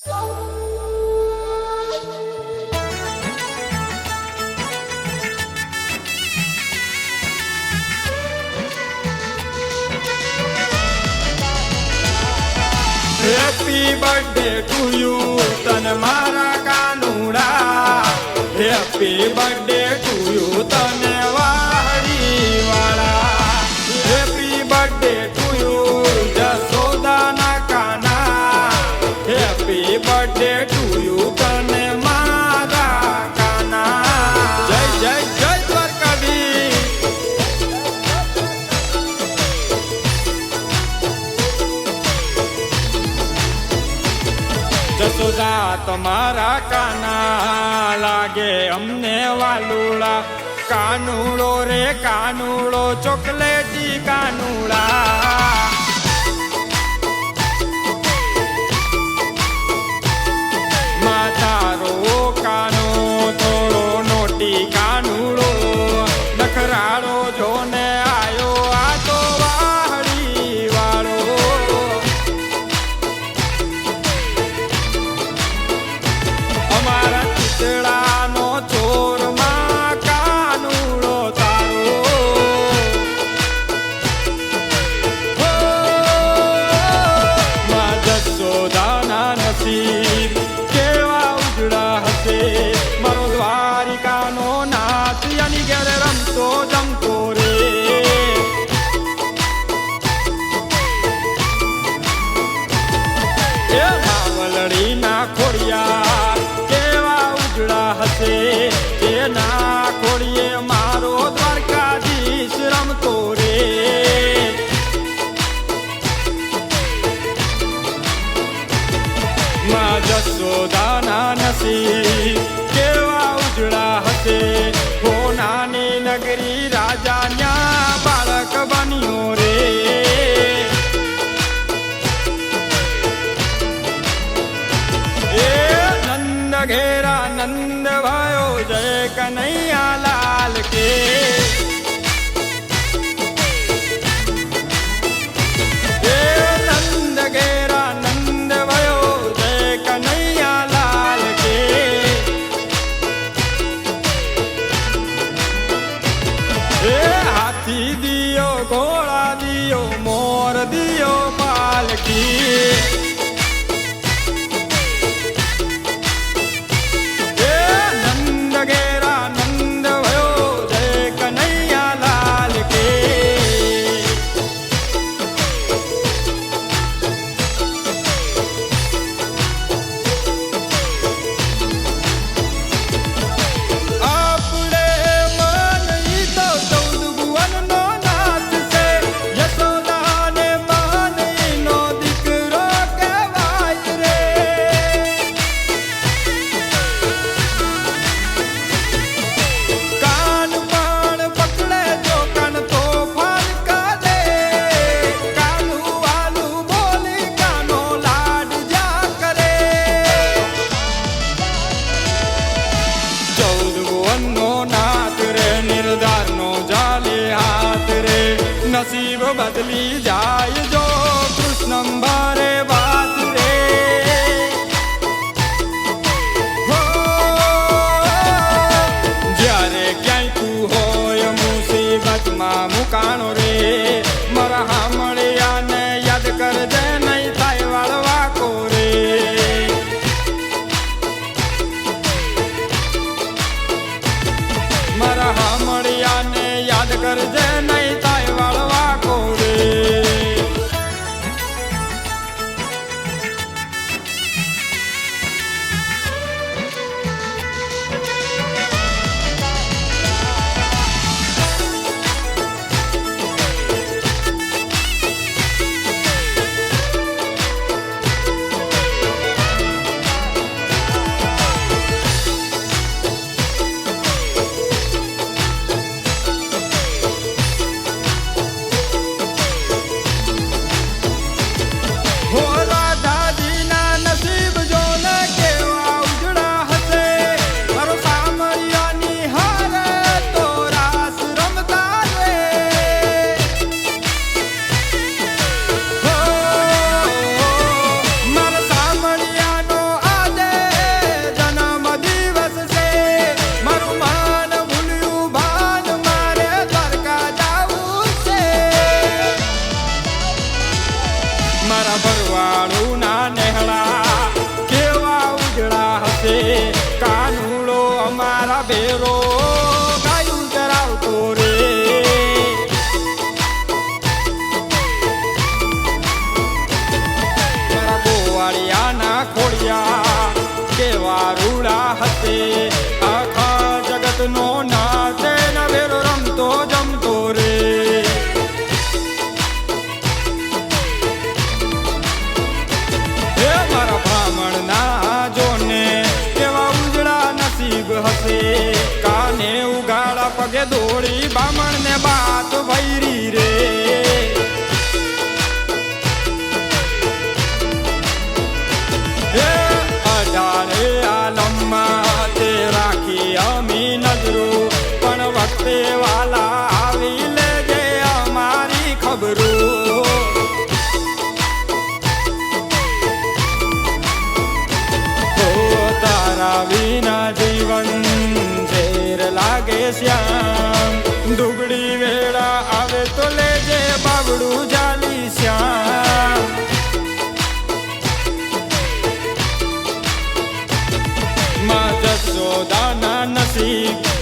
Happy birthday to you, તન મારા Kanuda. Happy birthday to you, તને વાડી વાળા. Happy birthday to you, જસોદાના Kana. Happy birthday to you, તને મારા કાના. જય જય જય દ્વારકાધીશ. જસોદા તમારા કાના લાગે અમને વાલુડા. કાનુડો રે કાનુડો ચોકલેટી કાનુડા. માતારો કાનો થોડો નોટી કાનુડો. નખરાળો જોને આયો આ તો વાહડી વાળો. અમારા ચિતડાનો ચોરમાં કાનુડો તારો. માં જસોદાના નસીબ કેવા ઉજળા હશે. મારો દ્વારિકાનો નાથ યાની ઘેર રમતો જમતો રે. એ માવલડીના ખોડિયા કેવા ઉજળા હશે. એના ખોડીએ મારો દ્વારકાધીશ રમતો રે. માં જસોદાના નસીબ કેવા ઉજળા હશે. હોનાની નગરી રાજા ન્યા બાળક બન્યો રે. એ નંદ ઘેરા નંદ भयो જય કનૈયા લાલ કે. એ નંદ ઘેરા નંદ भयो જય કનૈયા લાલ કે. એ હાથી દિયો ઘોડા દિયો મોર દિયો પાલકી. ઘેરા નંદ भयो જય કનૈયા લાલ કે. આપણે મન ઈ તો 14 ભુવનનો નાથ છે. યશોદાને મન ઈનો દીકરો કહેવાય રે. કાન પણ પકડે જો કાન તો ફરકા દે. કાનું વાલું બોલી કાનો લાડ જા કરે. 14 ભુવનનો નાથ રે નિર્ધારનો જાલે હાથ રે. નસીબ બદલી જાય જો કૃષ્ણ ભારે વાત રે. હો જ્યારે ક્યાંય તું હોય મુસીબતમાં મુકાણો રે. મારા હામળિયાને યાદ કરજે નહીં થાય વાળવા કોરે. મારા હામળિયાને યાદ કરજે નહીં થાય વાળવા કોરે. તારા વિના જીવન ઝેર લાગે શ્યામ, દુગડી વેળા આવે તો લેજે બાવડું જાલી શ્યામ. માં જશોદાના નસીબ